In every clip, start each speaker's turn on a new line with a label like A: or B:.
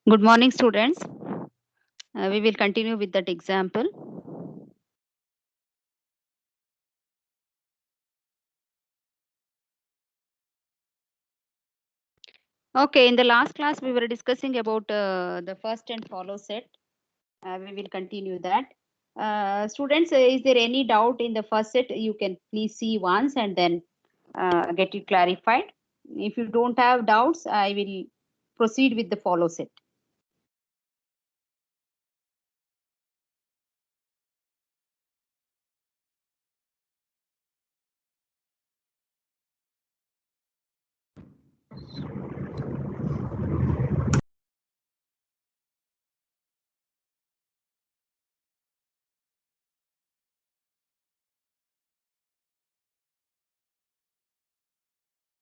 A: Good morning, students. We will continue with that example. Okay, in the last class, we were discussing about the first and follow set. We will continue that. Students, is there any doubt in the first set? You can please see once and then get it clarified. If you don't have doubts, I will proceed with the follow set.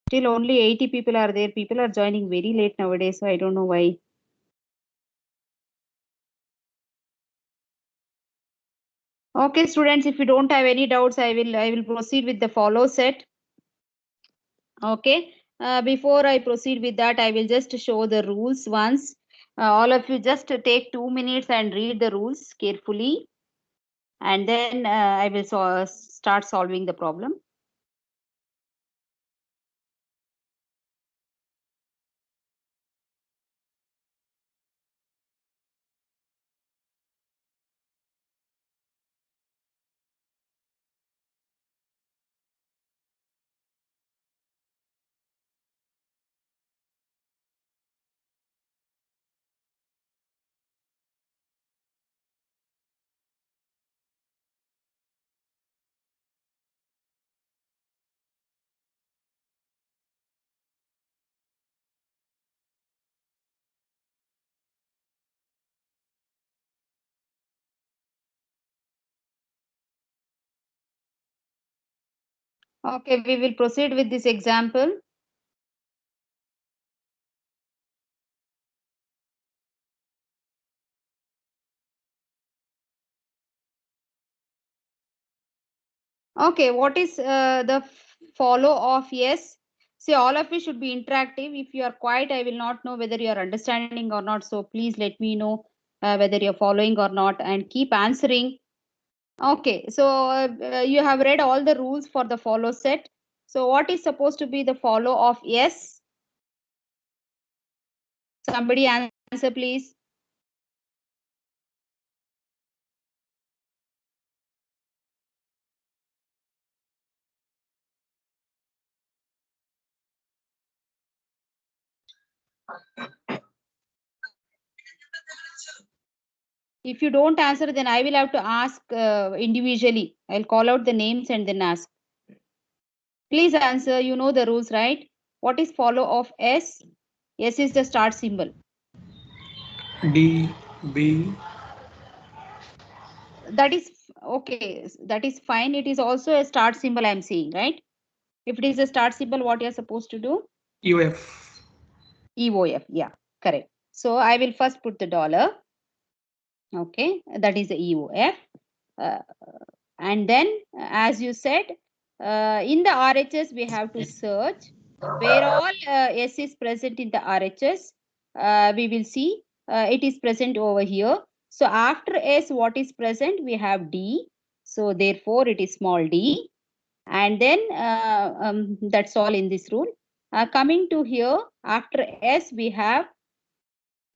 A: Still only 80 people are there. People are joining very late nowadays, so I don't know why. Okay, students, if you don't have any doubts, I will proceed with the follow set. Okay. Before I proceed with that, I will just show the rules once. All of you just take 2 minutes and read the rules carefully, and then I will start solving the problem. Okay, we will proceed with this example. Okay, what is the follow of yes? See, all of you should be interactive. If you are quiet, I will not know whether you are understanding or not. So please let me know whether you're following or not and keep answering. Okay, so you have read all the rules for the follow set. So what is supposed to be the follow of yes? Somebody answer, please. If you don't answer, then I will have to ask individually. I'll call out the names and then ask. Please answer. You know the rules, right? What is follow of S? S is the start symbol.
B: D, B.
A: That is okay. That is fine. It is also a start symbol I'm saying, right? If it is a start symbol, what you're supposed to do?
B: UF.
A: EOF. Yeah, correct. So I will first put the dollar. Okay, that is the EOF. Uh, and then, as you said, in the RHS, we have to search where all S is present in the RHS. We will see it is present over here. So after S, what is present? We have D. So therefore, it is small d. And then that's all in this rule. Coming to here, after S, we have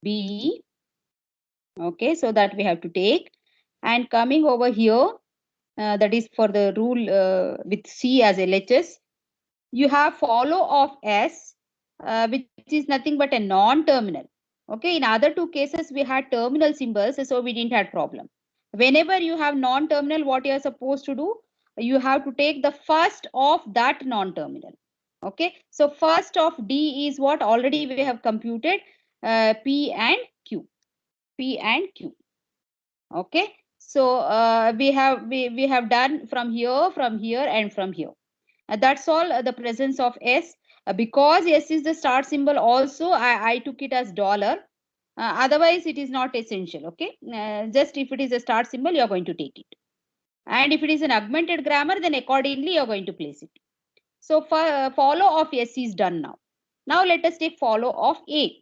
A: B. Okay, so that we have to take. And coming over here, that is for the rule with C as LHS, you have follow of S, which is nothing but a non-terminal. Okay, in other two cases, we had terminal symbols, so we didn't have problem. Whenever you have non-terminal, what you are supposed to do, you have to take the first of that non-terminal. Okay, so first of D is what already we have computed, P and Q. P and Q. Okay, so we have done from here and from here. That's all the presence of S. Because S is the start symbol also, I took it as dollar. Otherwise, it is not essential. Okay, just if it is a start symbol, you are going to take it. And if it is an augmented grammar, then accordingly you are going to place it. So for follow of S is done now. Now let us take follow of A.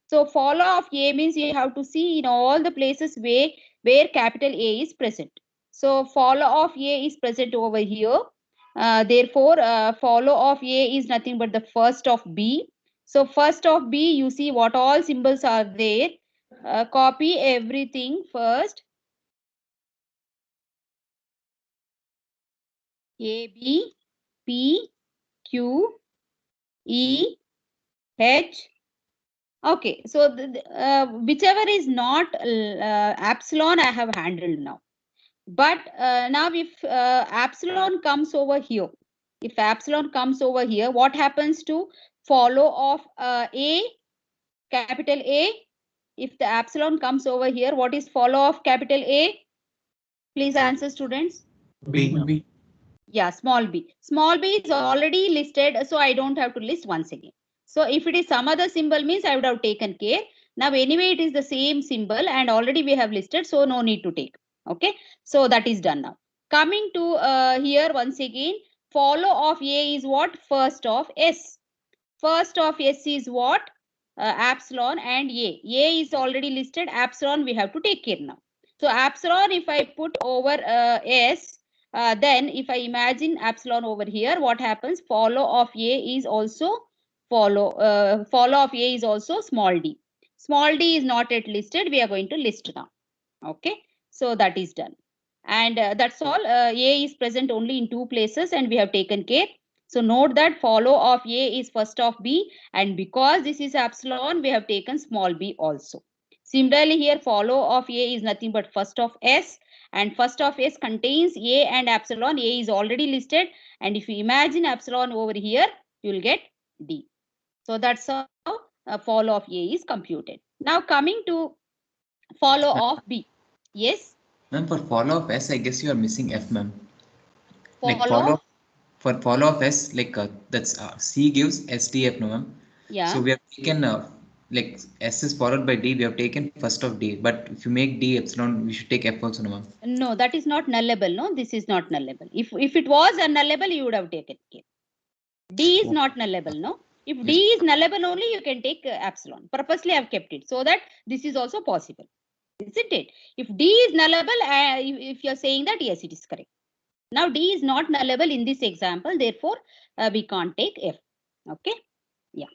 A: So follow of A means you have to see in all the places where capital A is present. So follow of A is present over here. Therefore, follow of A is nothing but the first of B. So first of B, you see what all symbols are there. Copy everything first. A, B, P, Q, E, H. Okay, so whichever is not epsilon, I have handled now. But now if epsilon comes over here, if epsilon comes over here, what happens to follow of A, capital A? If the epsilon comes over here, what is follow of capital A? Please answer, students.
B: B.
A: Yeah, small b. Small b is already listed, so I don't have to list once again. So if it is some other symbol means I would have taken care. Now anyway, it is the same symbol and already we have listed, so no need to take. Okay, so that is done now. Coming to here once again, follow of A is what? First of S. First of S is what? Epsilon and A. A is already listed. Epsilon we have to take care now. So epsilon, if I put over S, then if I imagine epsilon over here, what happens? Follow of A is also follow of A is also small d. Small d is not yet listed. We are going to list now. Okay, so that is done. And that's all. A is present only in two places and we have taken care. So note that follow of A is first of B, and because this is epsilon, we have taken small b also. Similarly, here follow of A is nothing but first of S, and first of S contains A and epsilon. A is already listed, and if you imagine epsilon over here, you will get D. So that's how follow of A is computed. Now coming to follow of B. Yes,
C: Ma'am, for follow of S, I guess you are missing F, ma'am. Like
A: follow.
C: for follow of S, like that's C gives SDF, no, ma'am.
A: Yeah.
C: So we have taken like S is followed by D. We have taken first of D. But if you make D epsilon, we should take F also, no, ma'am.
A: No, that is not nullable. No, this is not nullable. If it was a nullable, you would have taken care. D is not nullable. No, if D
C: Yes.
A: is nullable only, you can take epsilon. Purposely, I have kept it so that this is also possible, isn't it? If D is nullable, if you are saying that, yes, it is correct. Now D is not nullable in this example, therefore we can't take F. Okay. Yeah.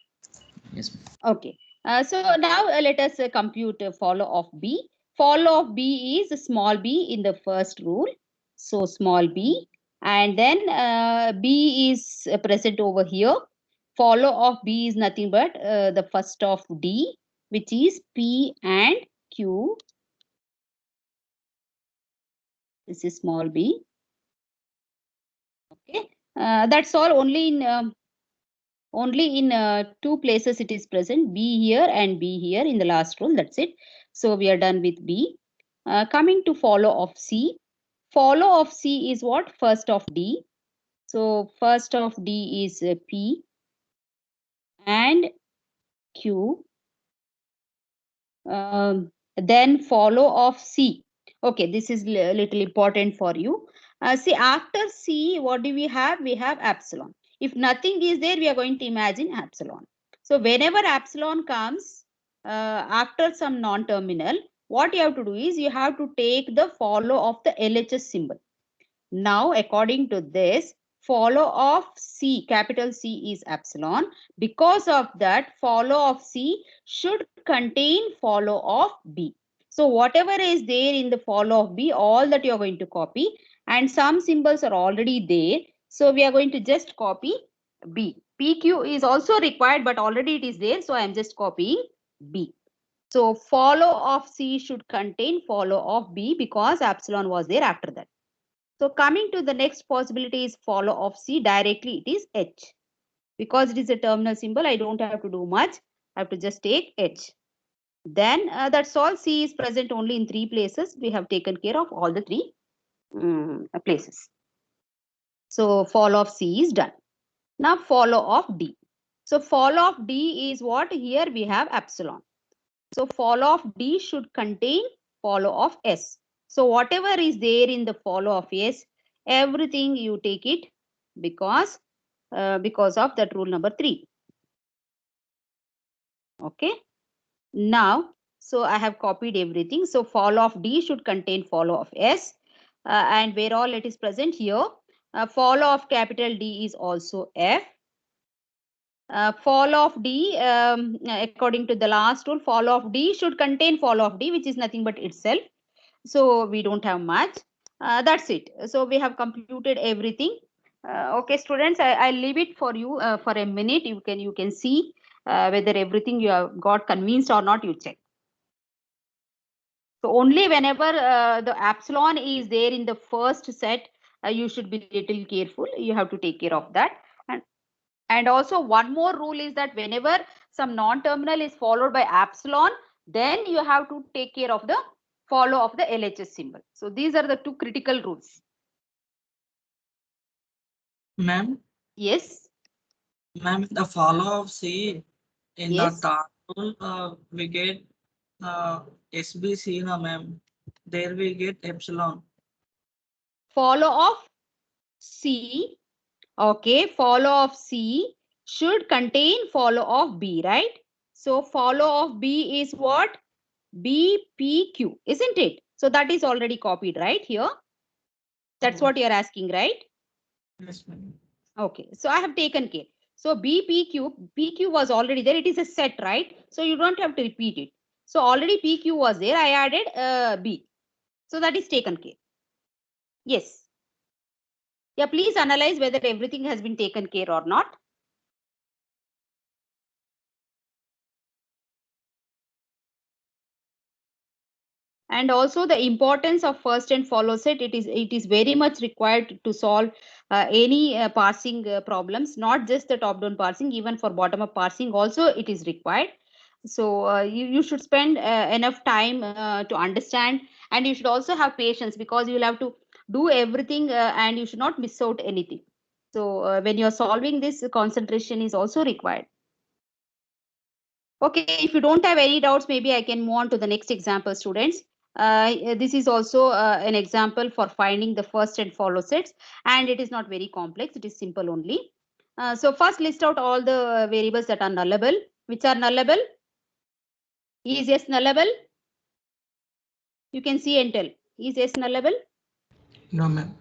C: Yes, ma'am.
A: Okay. So now let us compute follow of B. Follow of B is small b in the first rule. So small b, and then B is present over here. Follow of B is nothing but the first of D, which is P and Q. This is small b. Okay. That's all. Only in two places it is present, B here and B here in the last rule. That's it. So we are done with B. Coming to follow of C. Follow of C is what? First of D. So first of D is P and Q. Then follow of C. Okay, this is little important for you. See, after C, what do we have? We have epsilon. If nothing is there, we are going to imagine epsilon. So whenever epsilon comes after some non-terminal, what you have to do is you have to take the follow of the LHS symbol. Now, according to this, follow of C, capital C is epsilon. Because of that, follow of C should contain follow of B. So whatever is there in the follow of B, all that you are going to copy, and some symbols are already there. So we are going to just copy B. PQ is also required, but already it is there. So I am just copying B. So follow of C should contain follow of B because epsilon was there after that. So coming to the next possibility is follow of C, directly it is H. Because it is a terminal symbol, I don't have to do much. I have to just take H. Then that's all. C is present only in three places. We have taken care of all the three places. So follow of C is done. Now follow of D. So follow of D is what? Here we have epsilon. So follow of D should contain follow of S. So whatever is there in the follow of S, everything you take it because of that rule number 3. Okay. Now, so I have copied everything. So follow of D should contain follow of S, and where all it is present here, follow of capital D is also F. Follow of D, according to the last rule, follow of D should contain follow of D, which is nothing but itself. So we don't have much. That's it. So we have computed everything. Okay, students, I'll leave it for you for a minute. You can see whether everything you have got convinced or not. You check. So only whenever the epsilon is there in the first set, you should be little careful. You have to take care of that. And also one more rule is that whenever some non-terminal is followed by epsilon, then you have to take care of the follow of the LHS symbol. So these are the two critical rules.
B: Ma'am,
A: Yes.
B: ma'am, the follow of C in
A: Yes.
B: the table, we get SBC, no, ma'am. There we get epsilon.
A: Follow of C. Okay. Follow of C should contain follow of B, right? So follow of B is what? BPQ, isn't it? So that is already copied right here. That's what you're asking, right?
B: Yes, ma'am.
A: Okay, so I have taken care. So PQ was already there. It is a set, right? So you don't have to repeat it. So already PQ was there. I added B. So that is taken care. Yes. Yeah, please analyze whether everything has been taken care or not. And also the importance of first and follow set, it is very much required to solve any parsing problems, not just the top down parsing, even for bottom up parsing also it is required. So you should spend enough time to understand, and you should also have patience, because you will have to do everything and you should not miss out anything. So when you are solving this, concentration is also required. Okay, if you don't have any doubts, maybe I can move on to the next example, students. This is also an example for finding the first and follow sets, and it is not very complex. It is simple only. So first list out all the variables that are nullable. Which are nullable? Is S nullable? You can see and tell. Is S nullable?
B: No, ma'am.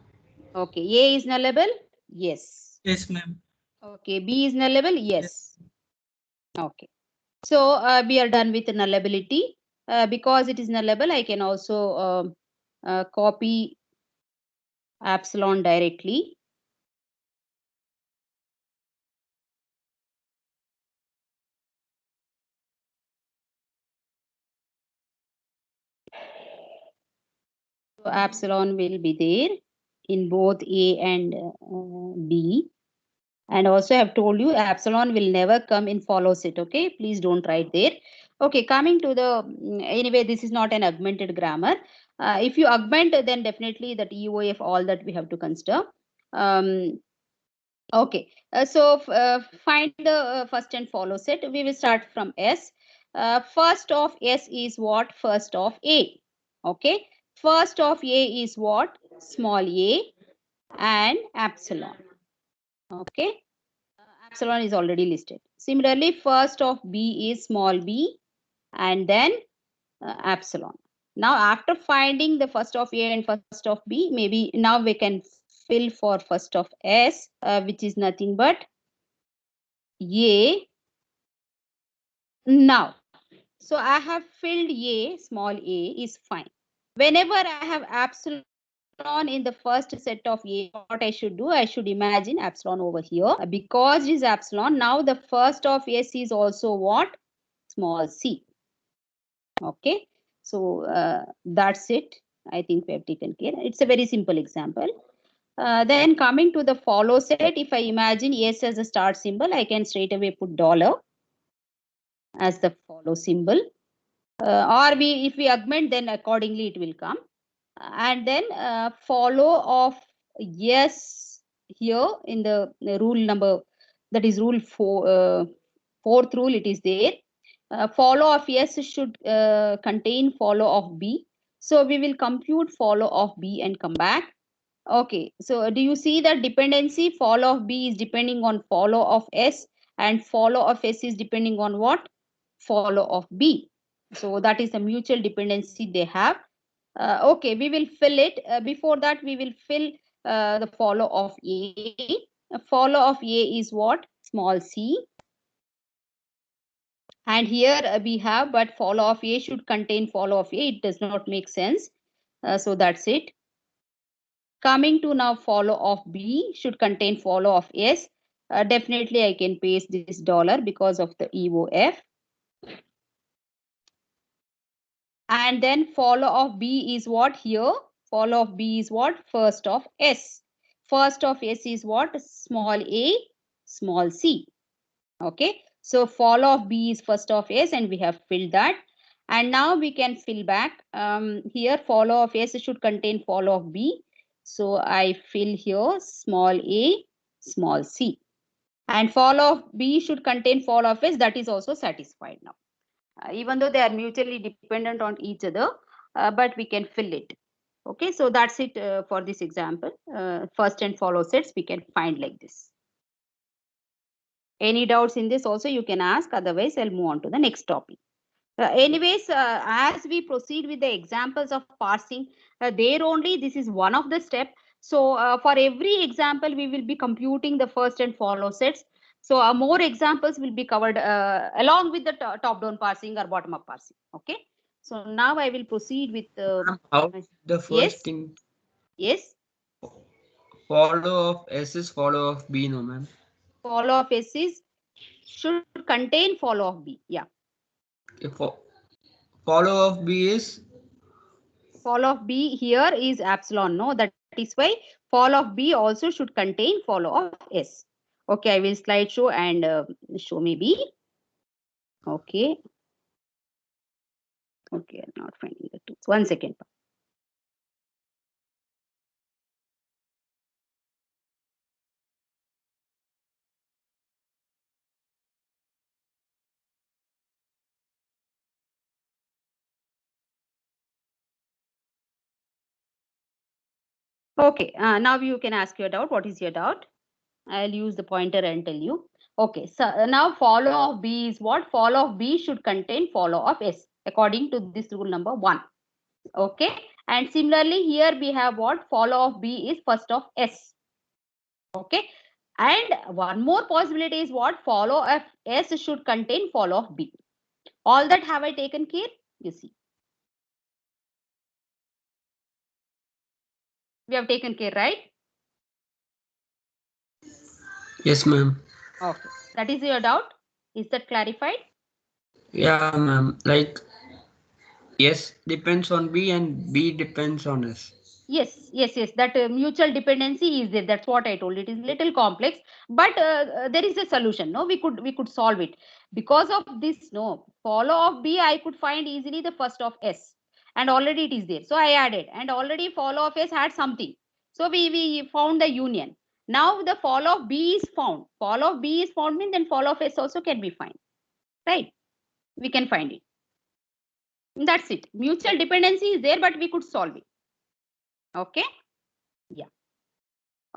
A: Okay. A is nullable? Yes.
B: Yes, ma'am.
A: Okay. B is nullable? Yes. Okay. So we are done with the nullability. Because it is nullable, I can also copy epsilon directly. So epsilon will be there in both A and B. And also I have told you epsilon will never come in follow set. Okay, please don't write there. Okay, coming to the, anyway, this is not an augmented grammar. If you augment, then definitely that EOF, all that we have to consider. Okay, so find the first and follow set. We will start from S. First of S is what? First of A. Okay, first of A is what? Small a and epsilon. Okay, epsilon is already listed. Similarly, first of B is small b and then epsilon. Now, after finding the first of A and first of B, maybe now we can fill for first of S, which is nothing but A. Now, so I have filled A, small a is fine. Whenever I have epsilon in the first set of A, what I should do, I should imagine epsilon over here. Because it is epsilon, now the first of S is also what? Small c. Okay, so that's it. I think we have taken care. It's a very simple example. Then coming to the follow set, if I imagine S as a start symbol, I can straight away put dollar as the follow symbol. Or if we augment, then accordingly it will come. And then follow of yes here in the rule number, that is rule 4, fourth rule, it is there. Follow of yes should contain follow of B. So we will compute follow of B and come back. Okay, so do you see that dependency? Follow of B is depending on follow of S, and follow of S is depending on what? Follow of B. So that is the mutual dependency they have. Okay, we will fill it. Before that, we will fill the follow of A. Follow of A is what? Small c. And here we have, but follow of A should contain follow of A. It does not make sense. So that's it. Coming to now follow of B should contain follow of S. Definitely I can paste this dollar because of the EOF. And then follow of B is what here? Follow of B is what? First of S. First of S is what? Small a, small c. Okay. So follow of B is first of S and we have filled that. And now we can fill back. Here follow of S should contain follow of B. So I fill here small a, small c. And follow of B should contain follow of S. That is also satisfied now. Even though they are mutually dependent on each other, but we can fill it. Okay, so that's it for this example. First and follow sets we can find like this. Any doubts in this also you can ask, otherwise I'll move on to the next topic. Anyways, as we proceed with the examples of parsing, there only this is one of the step. So for every example, we will be computing the first and follow sets. So more examples will be covered along with the top-down parsing or bottom-up parsing. Okay. So now I will proceed with
D: How the first
A: yes.
D: thing
A: Yes.
D: follow of S is follow of B, no ma'am.
A: Follow of S is should contain follow of B. Yeah.
D: If follow of B is
A: Follow of B here is epsilon. No, that is why follow of B also should contain follow of S. Okay, I will slide show and show maybe. Okay. Okay, I'm not finding the tools. 1 second. Okay, now you can ask your doubt. What is your doubt? I'll use the pointer and tell you. Okay, so now follow of B is what? Follow of B should contain follow of S according to this rule number 1. Okay, and similarly here we have what? Follow of B is first of S. Okay, and one more possibility is what? Follow of S should contain follow of B. All that have I taken care? You see. We have taken care, right?
D: yes, ma'am.
A: Okay. That is your doubt. Is that clarified?
D: Yeah, ma'am. Like S depends on B and B depends on S.
A: Yes, yes, yes. That mutual dependency is there. That's what I told. It is little complex, but there is a solution. No, we could solve it because of this. No, follow of B I could find easily the first of S, and already it is there. So I added, and already follow of S had something. So we found the union. Now the follow of B is found. Follow of B is found means then follow of S also can be found. Right? We can find it. That's it. Mutual dependency is there, but we could solve it. Okay. Yeah.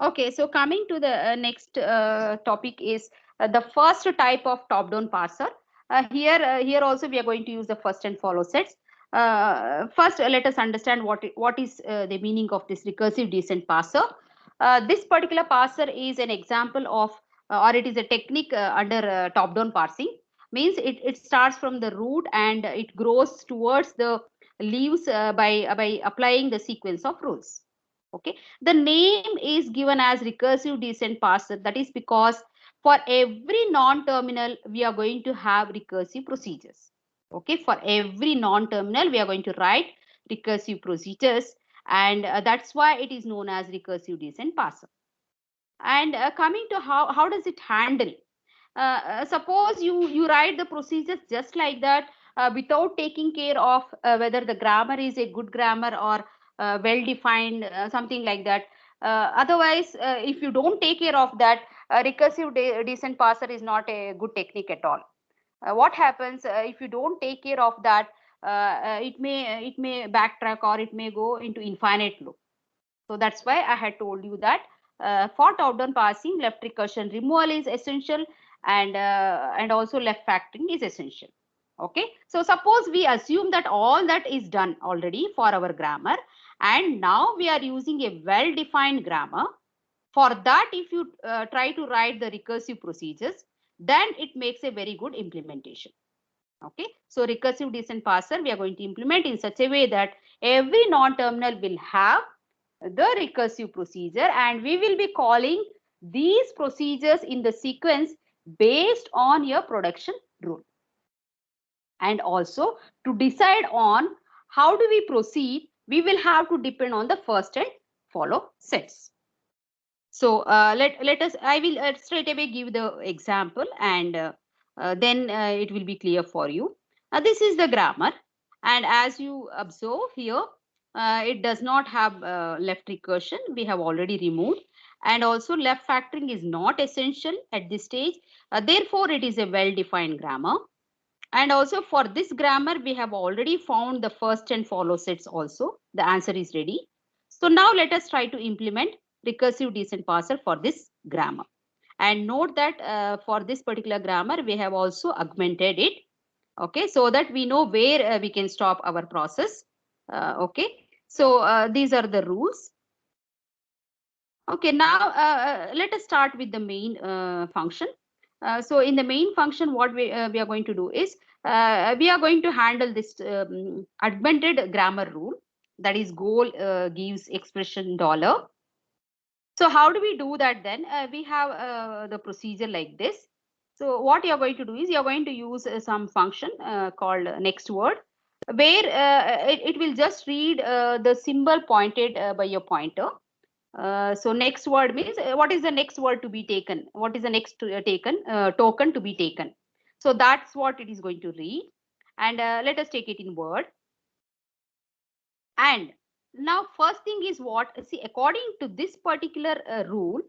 A: Okay. So coming to the next topic is the first type of top-down parser. Here also we are going to use the first and follow sets. First, let us understand what is the meaning of this recursive descent parser. This particular parser is an example of, or it is a technique under top-down parsing. Means it starts from the root and it grows towards the leaves by applying the sequence of rules. Okay, the name is given as recursive descent parser. That is because for every non-terminal we are going to have recursive procedures. Okay, for every non-terminal we are going to write recursive procedures, and that's why it is known as recursive descent parser. And coming to how does it handle? Suppose you write the procedures just like that without taking care of whether the grammar is a good grammar or well defined, something like that. Otherwise, if you don't take care of that, recursive descent parser is not a good technique at all. What happens if you don't take care of that? It may backtrack or it may go into infinite loop. So that's why I had told you that for top-down parsing, left recursion removal is essential, and also left factoring is essential. Okay, so suppose we assume that all that is done already for our grammar, and now we are using a well-defined grammar. For that, if you try to write the recursive procedures, then it makes a very good implementation. Okay, so recursive descent parser we are going to implement in such a way that every non-terminal will have the recursive procedure, and we will be calling these procedures in the sequence based on your production rule. And also, to decide on how do we proceed, we will have to depend on the first and follow sets. So let us, I will straight away give the example, and then it will be clear for you. This is the grammar, and as you observe here, it does not have left recursion. We have already removed, and also left factoring is not essential at this stage. Therefore, it is a well-defined grammar. And also for this grammar, we have already found the first and follow sets also. The answer is ready. So now let us try to implement recursive descent parser for this grammar. And note that for this particular grammar, we have also augmented it. Okay, so that we know where we can stop our process. Okay, so these are the rules. Okay, now let us start with the main function. So in the main function, what we are going to do is we are going to handle this augmented grammar rule, that is goal gives expression dollar. So how do we do that then? We have the procedure like this. So what you are going to do is you are going to use some function called next word, where it will just read the symbol pointed by your pointer. So next word means what is the next word to be taken? What is the next token to be taken? So that's what it is going to read. And let us take it in word. And now first thing is what, see, according to this particular rule,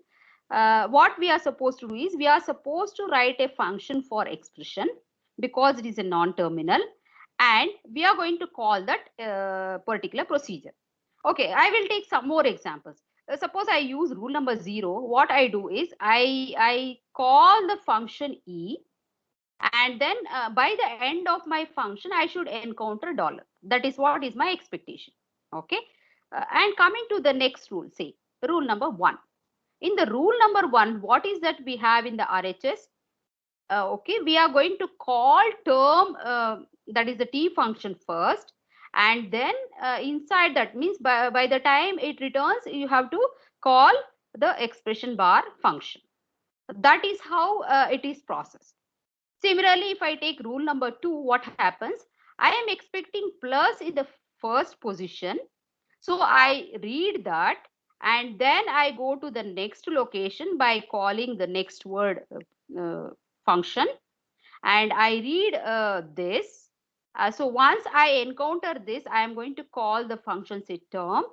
A: what we are supposed to do is we are supposed to write a function for expression because it is a non-terminal, and we are going to call that particular procedure. Okay, I will take some more examples. Suppose I use rule number 0. What I do is I call the function e, and then by the end of my function I should encounter dollar. That is what is my expectation. Okay, and coming to the next rule, say rule number 1. In the rule number 1, what is that we have in the RHS? Okay, we are going to call term, that is the t function first, and then inside that means by the time it returns, you have to call the expression bar function. That is how it is processed. Similarly, if I take rule number 2, what happens? I am expecting plus in the first position. So I read that, and then I go to the next location by calling the next word function, and I read this. So once I encounter this, I am going to call the function say term,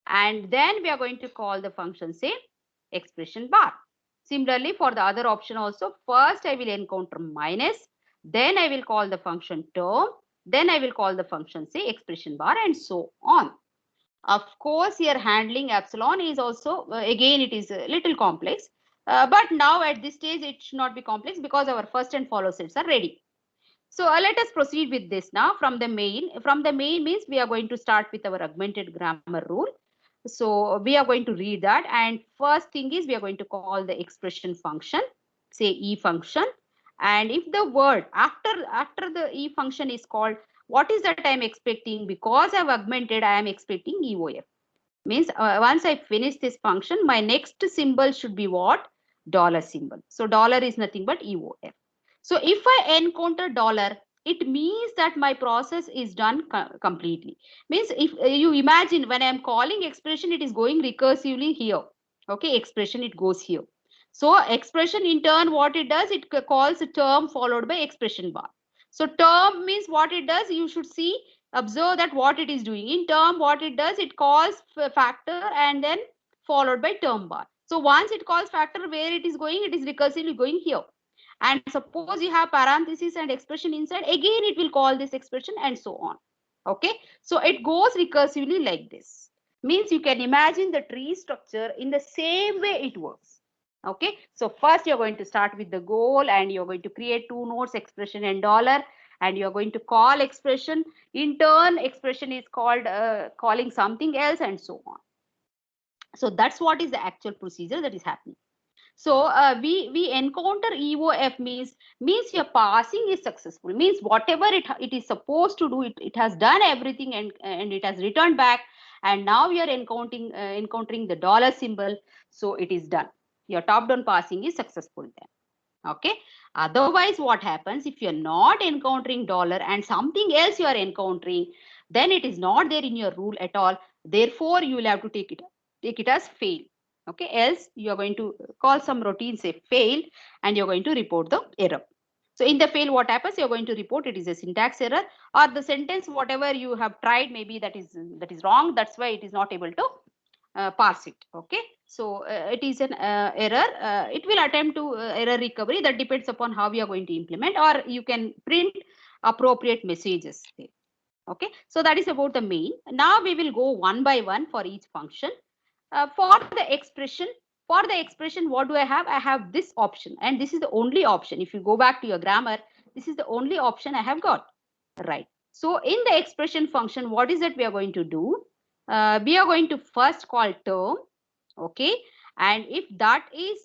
A: and then we are going to call the function say expression bar. Similarly, for the other option also, first I will encounter minus, then I will call the function term, then I will call the function say expression bar, and so on. Of course, here handling epsilon is also, again, it is a little complex. But now at this stage, it should not be complex because our first and follow sets are ready. So let us proceed with this now from the main. From the main means we are going to start with our augmented grammar rule. So we are going to read that, and first thing is we are going to call the expression function, say e function. And if the word after the e function is called, what is that I am expecting? Because I have augmented, I am expecting EOF. Means once I finish this function, my next symbol should be what? Dollar symbol. So dollar is nothing but EOF. So if I encounter dollar, it means that my process is done completely. Means if you imagine when I am calling expression, it is going recursively here. Okay, expression, it goes here. So expression in turn, what it does, it calls a term followed by expression bar. So term means what it does, you should see, observe that what it is doing. In term, what it does, it calls factor and then followed by term bar. So once it calls factor, where it is going, it is recursively going here. And suppose you have parenthesis and expression inside, again it will call this expression, and so on. Okay, so it goes recursively like this. Means you can imagine the tree structure in the same way it works. Okay, so first you're going to start with the goal, and you're going to create two nodes, expression and dollar, and you are going to call expression. In turn, expression is called calling something else, and so on. So that's what is the actual procedure that is happening. So we encounter EOF means your passing is successful, means whatever it is supposed to do, it has done everything, and it has returned back, and now we are encountering the dollar symbol, so it is done. Your top down passing is successful then. Okay. Otherwise, what happens if you're not encountering dollar and something else you are encountering, then it is not there in your rule at all. Therefore, you will have to take it as fail. Okay, else you are going to call some routine, say failed, and you're going to report the error. So in the fail, what happens? You're going to report it is a syntax error, or the sentence whatever you have tried, maybe that is wrong. That's why it is not able to parse it. Okay, so it is an error. It will attempt to error recovery. That depends upon how we are going to implement, or you can print appropriate messages there. Okay, so that is about the main. Now we will go one by one for each function. For the expression, what do I have? I have this option, and this is the only option. If you go back to your grammar, this is the only option I have got, right? So in the expression function, what is it we are going to do? We are going to first call term, okay? And if that is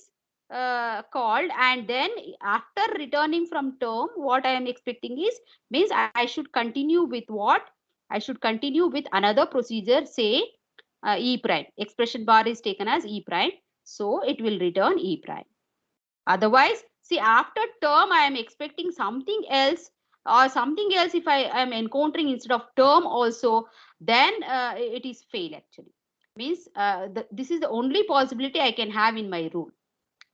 A: called, and then after returning from term, what I am expecting is, means I should continue with what? I should continue with another procedure, say E prime. Expression bar is taken as E prime, so it will return E prime. Otherwise, see, after term I am expecting something else, or something else if I am encountering instead of term also, then it is fail actually. Means this is the only possibility I can have in my rule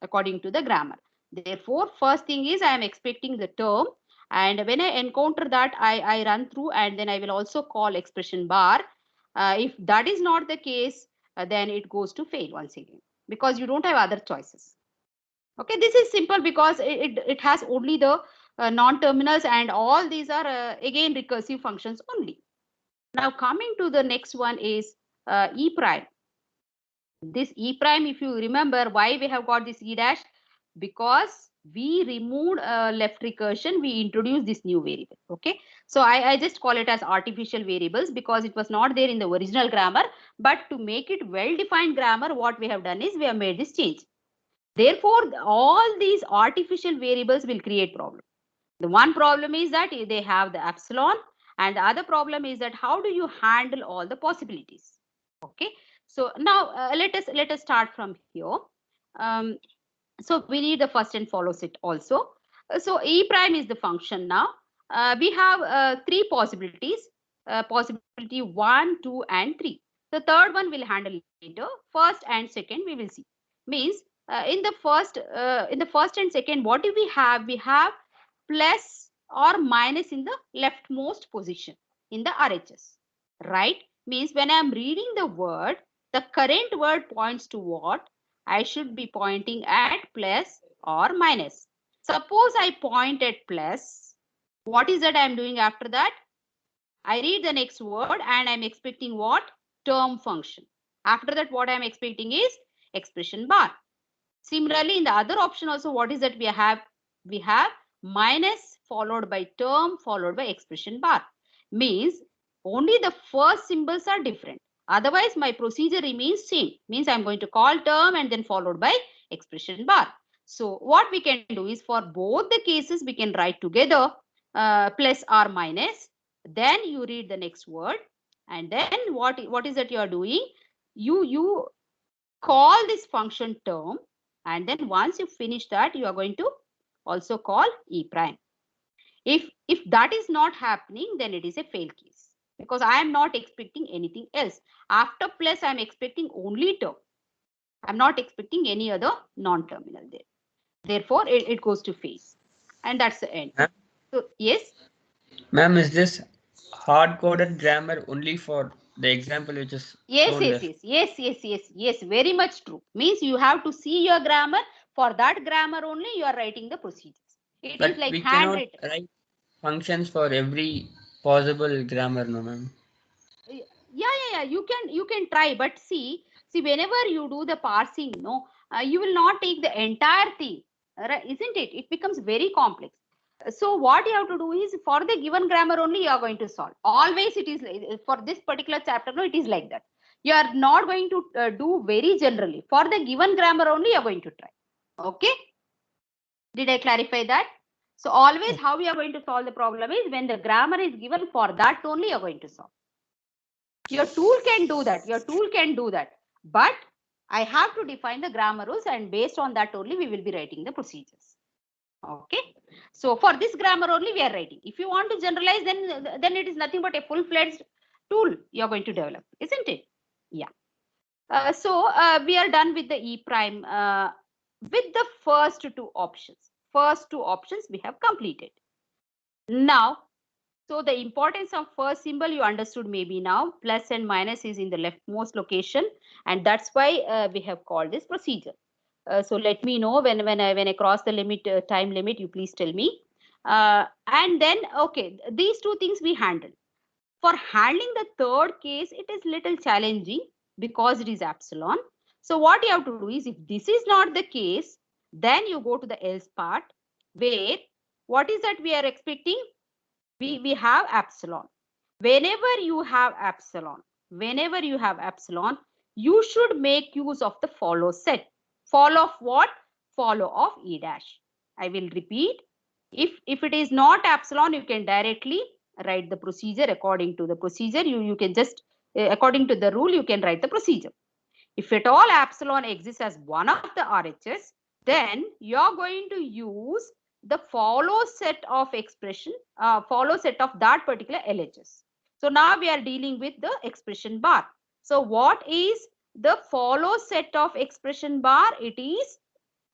A: according to the grammar. Therefore, first thing is I am expecting the term, and when I encounter that, I run through, and then I will also call expression bar. If that is not the case, then it goes to fail once again, because you don't have other choices. Okay, this is simple because it has only the non-terminals, and all these are again recursive functions only. Now coming to the next one is E prime. This E prime, if you remember why we have got this E dash, because we removed left recursion, we introduced this new variable. Okay, so I just call it as artificial variables because it was not there in the original grammar, but to make it well-defined grammar, what we have done is we have made this change. Therefore, all these artificial variables will create problem. The one problem is that they have the epsilon, and the other problem is that how do you handle all the possibilities? Okay, so now let us start from here. So we need the first and follows it also. So E prime is the function now. We have three possibilities, possibility 1, 2, and 3. The third one will handle later. First and second we will see. Means in the first and second, what do we have? We have plus or minus in the leftmost position in the RHS, right? Means when I am reading the word, the current word points to what? I should be pointing at plus or minus. Suppose I point at plus, what is that I am doing after that? I read the next word and I am expecting what? Term function. After that, what I am expecting is expression bar. Similarly, in the other option also, what is that we have? We have minus followed by term followed by expression bar. Means only the first symbols are different. Otherwise, my procedure remains same. Means I'm going to call term and then followed by expression bar. So what we can do is for both the cases, we can write together plus or minus. Then you read the next word, and then what is that you are doing? You call this function term, and then once you finish that, you are going to also call E prime. If that is not happening, then it is a fail case, because I am not expecting anything else. After plus, I am expecting only term. I am not expecting any other non-terminal there. Therefore, it goes to fail, and that's the end. So yes.
D: Ma'am, is this hard-coded grammar only for the example which is
A: Yes,
D: shown
A: yes,
D: there?
A: yes, very much true. Means you have to see your grammar. For that grammar only, you are writing the procedures. It
D: But
A: is like
D: we cannot
A: handwritten.
D: write functions for every possible grammar, no, ma'am.
A: Yeah. You can try, but see, whenever you do the parsing, no, you will not take the entire thing, right? Isn't it? It becomes very complex. So what you have to do is, for the given grammar only you are going to solve. Always it is for this particular chapter, no, it is like that. You are not going to do very generally. For the given grammar only you are going to try. Okay. Did I clarify that? So always how we are going to solve the problem is, when the grammar is given, for that only you are going to solve. Your tool can do that. Your tool can do that. But I have to define the grammar rules, and based on that only we will be writing the procedures. Okay. So for this grammar only we are writing. If you want to generalize, then it is nothing but a full-fledged tool you are going to develop, isn't it? Yeah. So we are done with the E prime with the first two options. First two options we have completed. Now, so the importance of first symbol you understood maybe now. Plus and minus is in the leftmost location, and that's why we have called this procedure. So let me know when I cross the limit, time limit, you please tell me. And then, okay, these two things we handle. For handling the third case, it is little challenging because it is epsilon. So what you have to do is, if this is not the case, then you go to the else part, where what is that we are expecting? We have epsilon. Whenever you have epsilon, you should make use of the follow set. Follow of what? Follow of E dash. I will repeat. If it is not epsilon, you can directly write the procedure according to the procedure. You can just, according to the rule, you can write the procedure. If at all epsilon exists as one of the RHS, then you are going to use the follow set of expression, follow set of that particular LHS. So now we are dealing with the expression bar. So what is the follow set of expression bar? It is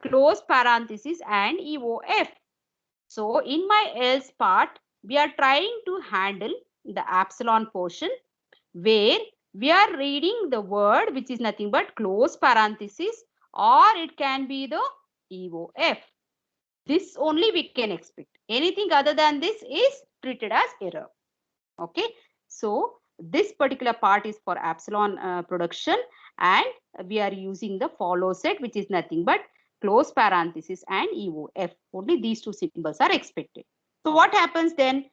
A: close parenthesis and EOF. So in my else part, we are trying to handle the epsilon portion, where we are reading the word which is nothing but close parenthesis, or it can be the EOF. This only we can expect. Anything other than this is treated as error. Okay. So this particular part is for epsilon production, and we are using the follow set, which is nothing but close parenthesis and EOF. Only these two symbols are expected. So what happens then?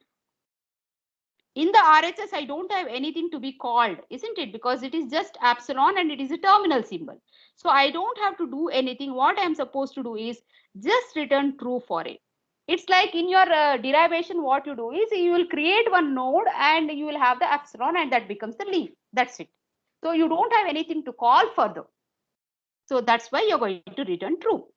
A: In the RHS, I don't have anything to be called, isn't it? Because it is just epsilon and it is a terminal symbol. So I don't have to do anything. What I'm supposed to do is just return true for it. It's like in your derivation, what you do is you will create one node and you will have the epsilon, and that becomes the leaf. That's it. So you don't have anything to call further. So that's why you're going to return true.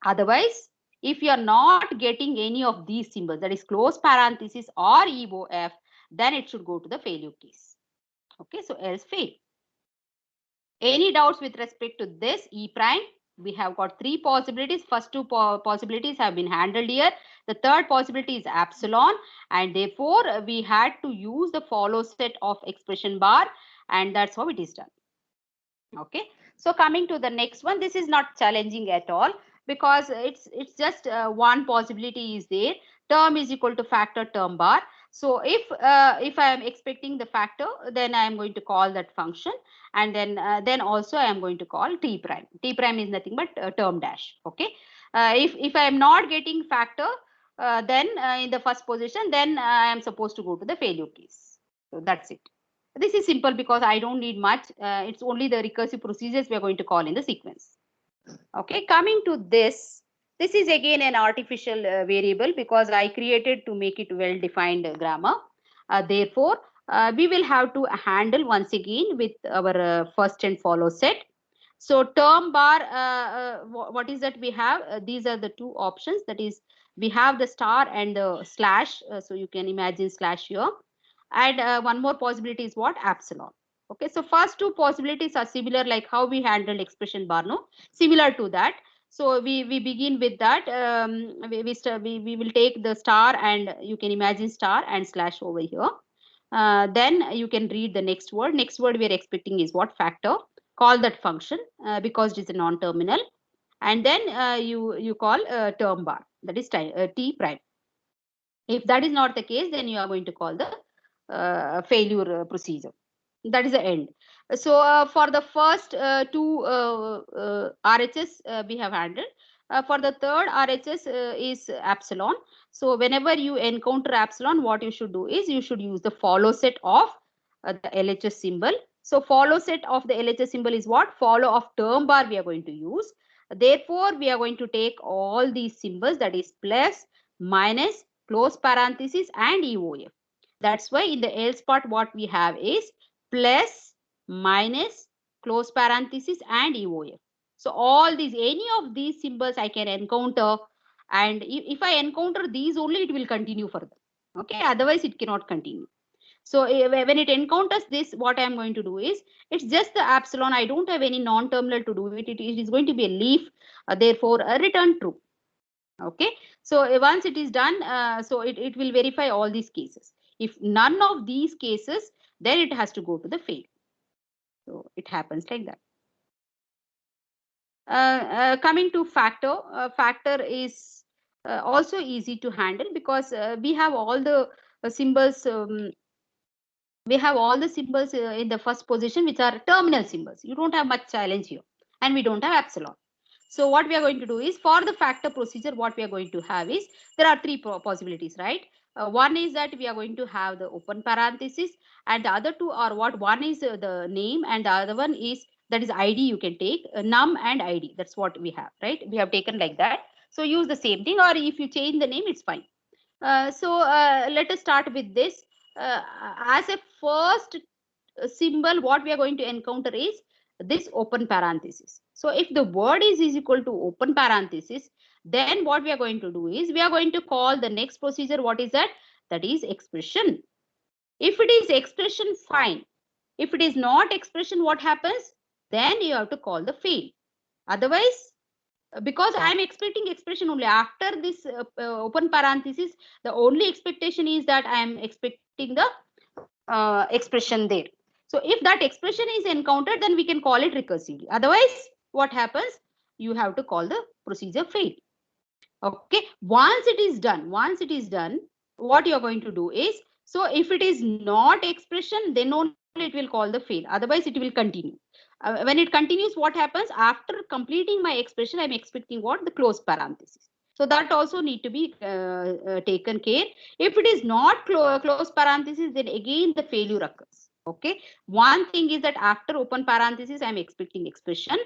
A: Otherwise, if you're not getting any of these symbols, that is close parenthesis or EOF, then it should go to the failure case. Okay, so else fail. Any doubts with respect to this E prime? We have got three possibilities. First two possibilities have been handled here. The third possibility is epsilon, and therefore we had to use the follow set of expression bar, and that's how it is done. Okay, so coming to the next one, this is not challenging at all, because it's just one possibility is there. Term is equal to factor term bar. So if I am expecting the factor, then I am going to call that function, and then also I am going to call T prime. T prime is nothing but term dash. Okay, if I am not getting factor, then in the first position, then I am supposed to go to the failure case. So that's it. This is simple because I don't need much. It's only the recursive procedures we are going to call in the sequence. Okay, coming to this is again an artificial variable, because I created to make it well-defined grammar. Therefore, we will have to handle once again with our first and follow set. So term bar, what is that we have? These are the two options. That is, we have the star and the slash. So you can imagine slash here. And one more possibility is what? Epsilon. Okay, so first two possibilities are similar, like how we handled expression bar, no? Similar to that. So we begin with that. We will take the star, and you can imagine star and slash over here. Then you can read the next word. Next word we are expecting is what? Factor. Call that function because it is a non-terminal. And then you call term bar, that is T prime. If that is not the case, then you are going to call the failure procedure. That is the end. So for the first two RHS we have handled. For the third, RHS is epsilon. So whenever you encounter epsilon, what you should do is you should use the follow set of the LHS symbol. So follow set of the LHS symbol is what? Follow of term bar we are going to use. Therefore, we are going to take all these symbols, that is plus, minus, close parenthesis and EOF. That's why in the else part what we have is plus, minus, close parenthesis and EOF. So all these, any of these symbols I can encounter, and if I encounter these only, it will continue further. Okay, otherwise it cannot continue. So when it encounters this, what I am going to do is, it's just the epsilon. I don't have any non-terminal to do it. It is going to be a leaf. Therefore, return true. Okay. So once it is done, so it will verify all these cases. If none of these cases, then it has to go to the fail. So it happens like that. Coming to factor, factor is also easy to handle because we have all the symbols. We have all the symbols in the first position, which are terminal symbols. You don't have much challenge here, and we don't have epsilon. So what we are going to do is, for the factor procedure, what we are going to have is, there are three possibilities, right? One is that we are going to have the open parenthesis, and the other two are what? One is the name, and the other one is, that is ID. You can take num and ID. That's what we have, right? We have taken like that. So use the same thing, or if you change the name, it's fine. So let us start with this. As a first symbol, what we are going to encounter is this open parenthesis. So if the word is equal to open parenthesis, then what we are going to do is, we are going to call the next procedure. What is that? That is expression. If it is expression, fine. If it is not expression, what happens? Then you have to call the fail. Otherwise, because I am expecting expression only after this open parenthesis, the only expectation is that I am expecting the expression there. So if that expression is encountered, then we can call it recursively. Otherwise, what happens? You have to call the procedure fail. Okay. Once it is done, what you are going to do is, so if it is not expression, then only it will call the fail. Otherwise, it will continue. When it continues, what happens? After completing my expression, I'm expecting what? The close parenthesis. So that also need to be taken care. If it is not close parenthesis, then again the failure occurs. Okay. One thing is that after open parenthesis, I'm expecting expression,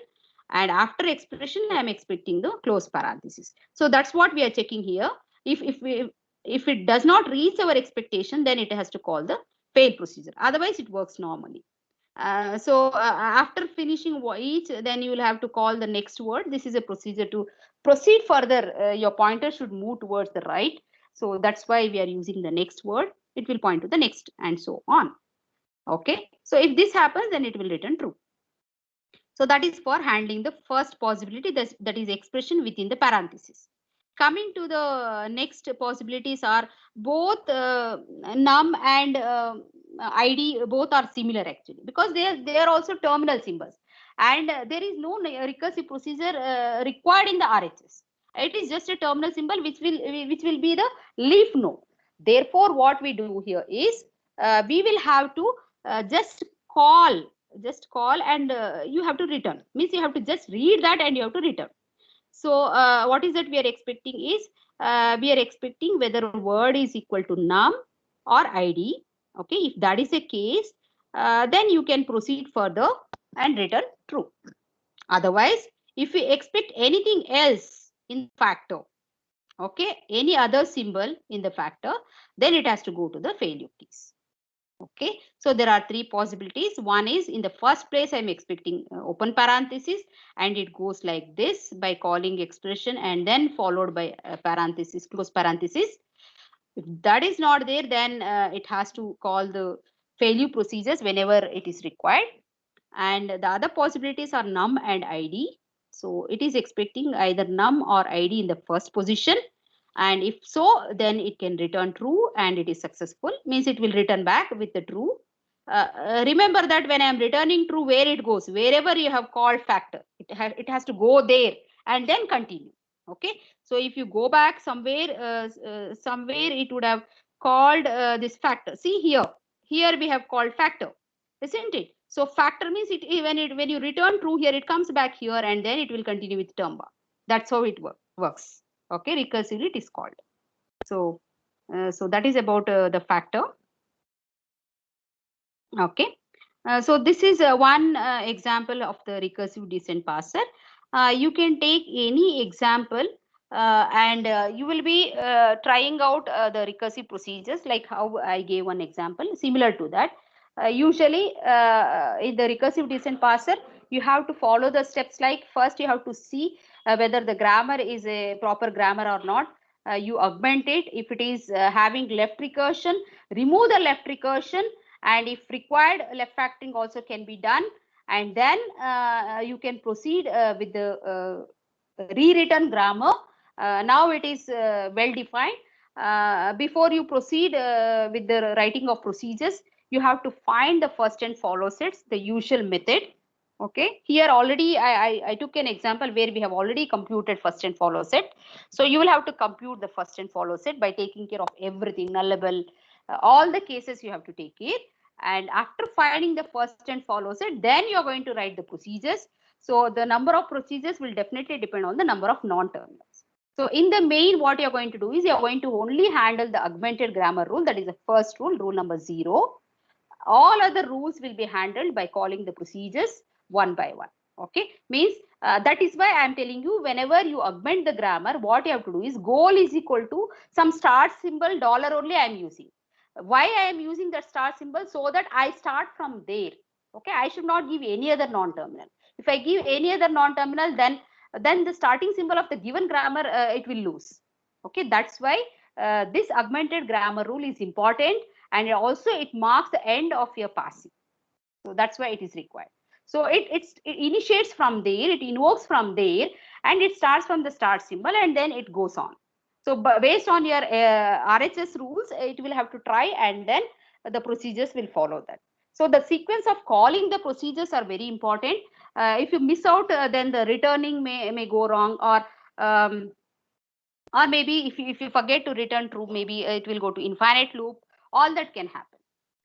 A: and after expression, I'm expecting the close parenthesis. So that's what we are checking here. If it does not reach our expectation, then it has to call the fail procedure. Otherwise, it works normally. So after finishing each, then you will have to call the next word. This is a procedure to proceed further. Your pointer should move towards the right. So that's why we are using the next word. It will point to the next, and so on. Okay. So if this happens, then it will return true. So that is for handling the first possibility, that is expression within the parenthesis. Coming to the next possibilities are both num and ID, both are similar actually, because they are also terminal symbols, and there is no recursive procedure required in the RHS. It is just a terminal symbol which will be the leaf node. Therefore, what we do here is we will have to just call and you have to return. Means you have to just read that and you have to return. So what is that we are expecting is, we are expecting whether word is equal to num or ID. Okay, if that is the case, then you can proceed further and return true. Otherwise, if we expect anything else in factor, okay, any other symbol in the factor, then it has to go to the failure case. Okay, so there are three possibilities. One is, in the first place, I'm expecting open parenthesis, and it goes like this by calling expression and then followed by parenthesis, close parenthesis. If that is not there, then it has to call the failure procedures whenever it is required. And the other possibilities are num and ID. So it is expecting either num or ID in the first position. And if so, then it can return true and it is successful. Means it will return back with the true. Remember that when I am returning true, where it goes, wherever you have called factor, it has to go there and then continue. Okay. So if you go back somewhere, it would have called this factor. See here we have called factor, isn't it? So factor means when you return true here, it comes back here and then it will continue with term bar. That's how it works. Okay, recursively it is called. So, so that is about the factor. Okay. So this is one example of the recursive descent parser. You can take any example and you will be trying out the recursive procedures, like how I gave one example similar to that. Usually in the recursive descent parser, you have to follow the steps, like first you have to see whether the grammar is a proper grammar or not. You augment it. If it is having left recursion, remove the left recursion, and if required, left factoring also can be done, and then you can proceed with the rewritten grammar. Now it is well defined. Before you proceed with the writing of procedures, you have to find the first and follow sets, the usual method. Okay, here already I took an example where we have already computed first and follow set. So you will have to compute the first and follow set by taking care of everything, nullable, all the cases you have to take care. And after finding the first and follow set, then you are going to write the procedures. So the number of procedures will definitely depend on the number of non-terminals. So in the main, what you're going to do is you're going to only handle the augmented grammar rule. That is the first rule, rule number 0. All other rules will be handled by calling the procedures one by one. Okay, means that is why I am telling you, whenever you augment the grammar, what you have to do is goal is equal to some start symbol dollar only I am using. Why I am using that start symbol? So that I start from there. Okay, I should not give any other non-terminal. If I give any other non-terminal, then the starting symbol of the given grammar it will lose. Okay, that's why this augmented grammar rule is important, and also it marks the end of your parsing. So that's why it is required. So it initiates from there, it invokes from there, and it starts from the start symbol, and then it goes on. So based on your RHS rules, it will have to try, and then the procedures will follow that. So the sequence of calling the procedures are very important. If you miss out, then the returning may go wrong, or maybe if you forget to return true, maybe it will go to infinite loop. All that can happen.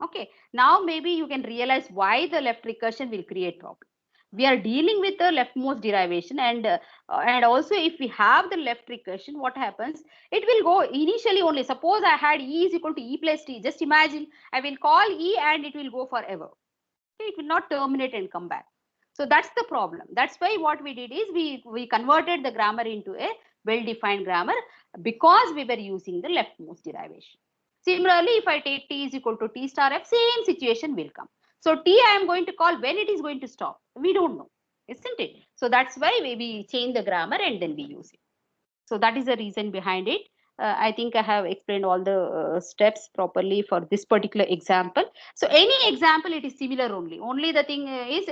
A: Okay, now maybe you can realize why the left recursion will create problem. We are dealing with the leftmost derivation, and also if we have the left recursion, what happens? It will go initially only. Suppose I had e is equal to e plus t. Just imagine, I will call e and it will go forever. Okay, it will not terminate and come back. So that's the problem. That's why what we did is we converted the grammar into a well-defined grammar, because we were using the leftmost derivation. Similarly, if I take t is equal to t star f, same situation will come. So t I am going to call when it is going to stop. We don't know, isn't it? So that's why we change the grammar and then we use it. So that is the reason behind it. I think I have explained all the steps properly for this particular example. So any example, it is similar only. Only the thing is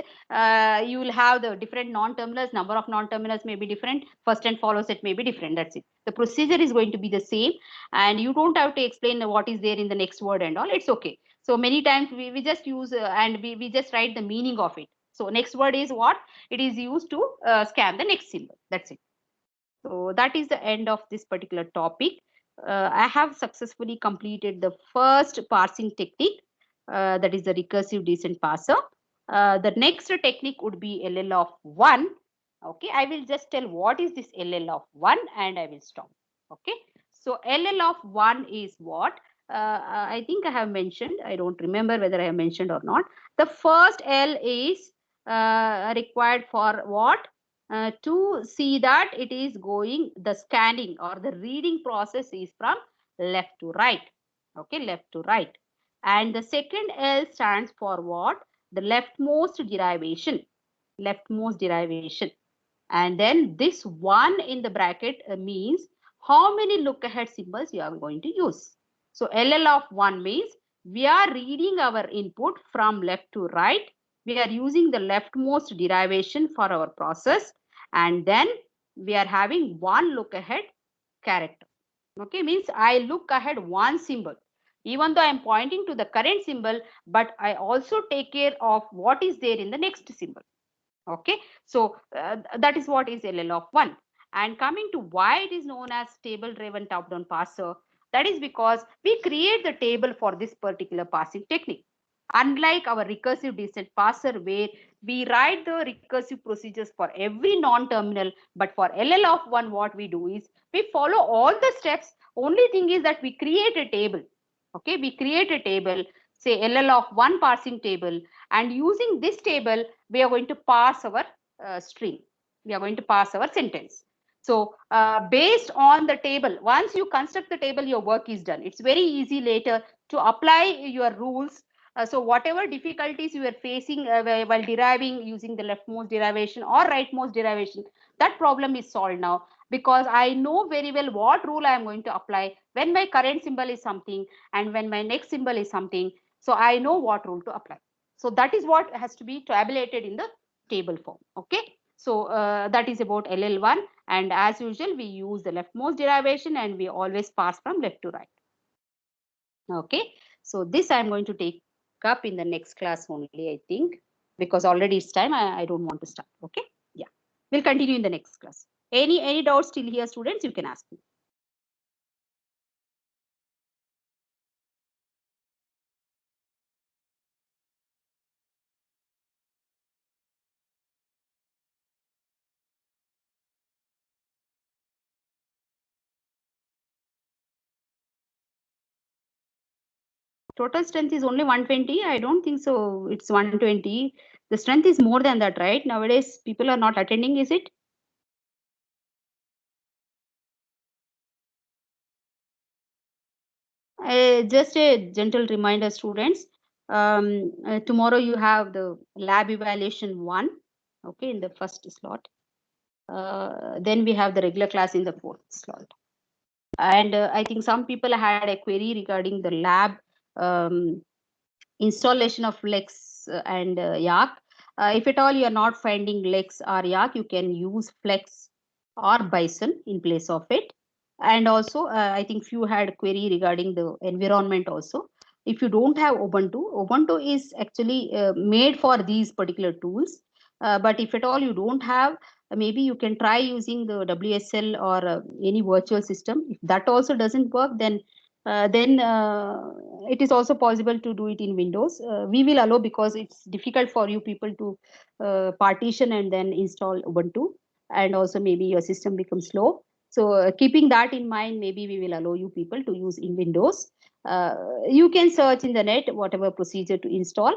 A: you will have the different non-terminals, number of non-terminals may be different, first and follow set may be different. That's it. The procedure is going to be the same, and you don't have to explain what is there in the next word and all. It's okay. So many times we just use and we just write the meaning of it. So next word is what? It is used to scan the next symbol. That's it. So that is the end of this particular topic. I have successfully completed the first parsing technique, that is the recursive descent parser. The next technique would be LL of 1. Okay, I will just tell what is this LL of 1 and I will stop. Okay, so LL of 1 is what? I think I have mentioned, I don't remember whether I have mentioned or not. The first L is required for what? To see that it is going, the scanning or the reading process is from left to right. Okay, left to right. And the second L stands for what? The leftmost derivation. Leftmost derivation. And then this 1 in the bracket means how many look ahead symbols you are going to use. So LL of 1 means we are reading our input from left to right. We are using the leftmost derivation for our process, and then we are having one look ahead character. Okay, means I look ahead one symbol. Even though I am pointing to the current symbol, but I also take care of what is there in the next symbol. Okay, so that is what is LL of 1. And coming to why it is known as table driven top down parser, that is because we create the table for this particular parsing technique. Unlike our recursive descent parser, where we write the recursive procedures for every non-terminal, but for LL of 1, what we do is we follow all the steps. Only thing is that we create a table. Okay, we create a table, say LL of 1 parsing table, and using this table, we are going to parse our string. We are going to parse our sentence. So based on the table, once you construct the table, your work is done. It's very easy later to apply your rules. So whatever difficulties you are facing while deriving using the leftmost derivation or rightmost derivation, that problem is solved now, because I know very well what rule I am going to apply when my current symbol is something and when my next symbol is something. So I know what rule to apply. So that is what has to be tabulated in the table form. Okay. So that is about LL1, and as usual we use the leftmost derivation and we always pass from left to right. Okay, so this I am going to take up in the next class only, I think, because already it's time. I don't want to start. Okay, yeah, we'll continue in the next class. Any doubts still here, students? You can ask me. Total strength is only 120. I don't think so. It's 120. The strength is more than that, right? Nowadays, people are not attending, is it? Just a gentle reminder, students. Tomorrow you have the lab evaluation 1, okay, in the first slot. Then we have the regular class in the 4th slot. And I think some people had a query regarding the lab installation of Lex and Yak. If at all you are not finding Lex or Yak, you can use Flex or Bison in place of it. And also, I think few had query regarding the environment also. If you don't have Ubuntu is actually made for these particular tools. But if at all you don't have, maybe you can try using the WSL or any virtual system. If that also doesn't work, then it is also possible to do it in Windows. We will allow, because it's difficult for you people to partition and then install Ubuntu, and also maybe your system becomes slow. So keeping that in mind, maybe we will allow you people to use in Windows. You can search in the net whatever procedure to install.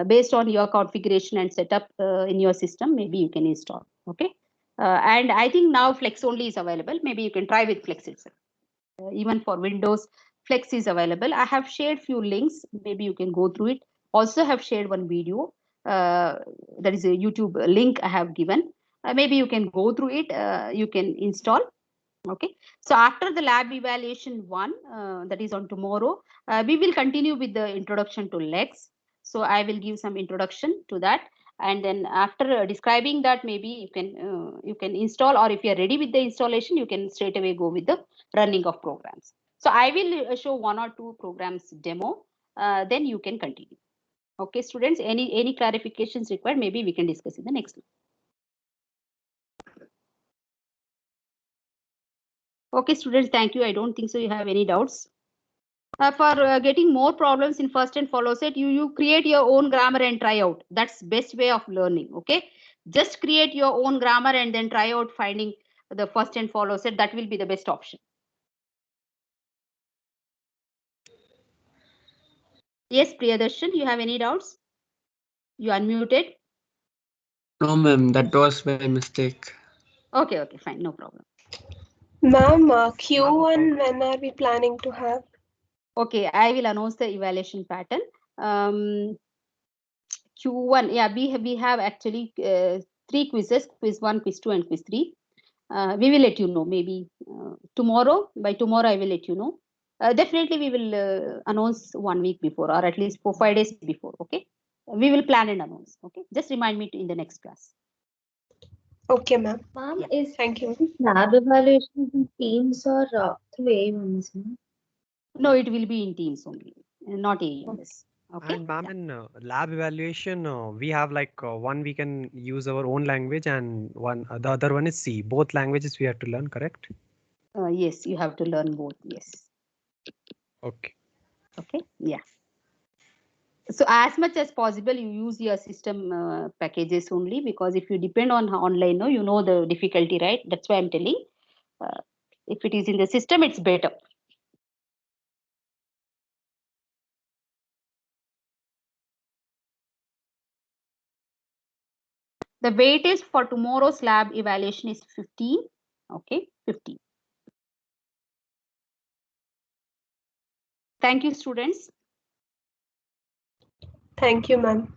A: Based on your configuration and setup in your system, maybe you can install. Okay. And I think now Flex only is available. Maybe you can try with Flex itself. Even for Windows, Flex is available. I have shared few links. Maybe you can go through it. Also have shared one video. That is a YouTube link I have given. Maybe you can go through it. You can install. Okay. So after the lab evaluation 1, that is on tomorrow, we will continue with the introduction to Lex. So I will give some introduction to that. And then after describing that, maybe you can install, or if you are ready with the installation, you can straight away go with the running of programs. So I will show 1 or 2 programs demo, then you can continue. Okay, students, any clarifications required, maybe we can discuss in the next one. Okay, students, thank you. I don't think so you have any doubts. For getting more problems in first and follow set, you create your own grammar and try out. That's best way of learning. Okay, just create your own grammar and then try out finding the first and follow set. That will be the best option. Yes, Priyadarshan, you have any doubts? You unmuted.
D: No, ma'am, that was my mistake.
A: Okay, fine, no problem.
E: Ma'am, Q1, when are we planning to have?
A: Okay, I will announce the evaluation pattern. Q1, yeah, we have actually 3 quizzes, quiz 1, quiz 2, and quiz 3. We will let you know, maybe tomorrow. By tomorrow, I will let you know. Definitely, we will announce 1 week before, or at least 4-5 days before. Okay, we will plan and announce. Okay, just remind me in the next class.
E: Okay, ma'am.
F: Ma'am,
A: Yeah.
E: Thank you.
F: is lab evaluation in Teams or through AIMS?
A: No, it will be in Teams only, not AEMS. Okay.
G: And ma'am, in lab evaluation, we have like one we can use our own language and one the other one is C. Both languages we have to learn, correct?
A: Yes, you have to learn both. Yes.
G: Okay.
A: Okay. Yeah. So as much as possible, you use your system packages only, because if you depend on online, no, you know the difficulty, right? That's why I'm telling. If it is in the system, it's better. The weightage for tomorrow's lab evaluation is 15. Okay, 15. Thank you, students.
E: Thank you, ma'am.